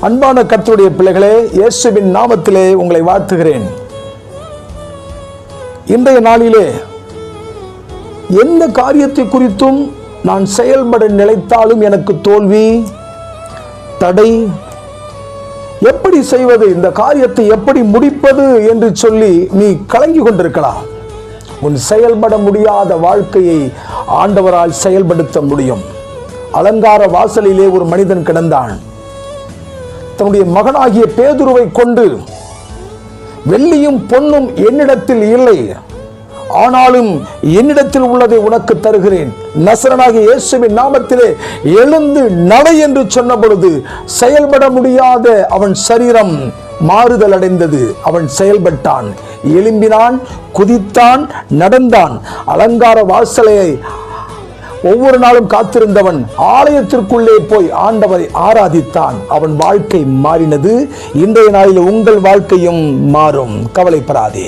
அன்பான கர்த்தருடைய பிள்ளைகளே, இயேசுவின் நாமத்திலே உங்களை வாழ்த்துகிறேன். இன்றைய நாளிலே எந்த காரியத்தை குறித்தும் நான் செயல்பட நினைத்தாலும் எனக்கு தோல்வி, தடை, எப்படி செய்வது, இந்த காரியத்தை எப்படி முடிப்பது என்று சொல்லி நீ கலங்கி கொண்டிருக்கலாம். உன் செயல்பட முடியாத வாழ்க்கையை ஆண்டவரால் செயல்படுத்த முடியும். அலங்கார வாசலிலே ஒரு மனிதன் கிடந்தான். தன்னுடைய மகனாகிய பேதுருவை கொண்டு, வெள்ளியும் பொன்னும் என்னிடத்தில் இல்லை, ஆனாலும் என்னிடத்தில் உள்ளதை உனக்கு தருகிறேன், நசரனாகிய இயேசுவின் நாமத்திலே எழுந்து நட என்று சொன்ன பொழுது செயல்பட முடியாத அவன் சரீரம் மாறுதல் அடைந்தது. அவன் செயல்பட்டான், எழும்பினான், குதித்தான், நடந்தான். அலங்கார வாசலை ஒவ்வொரு நாளும் காத்திருந்தவன் ஆலயத்திற்குள்ளே போய் ஆண்டவரை ஆராதித்தான். அவன் வாழ்க்கை மாறினது. இன்றைய நாளில் உங்கள் வாழ்க்கையும் மாறும். கவலைப்படாதே.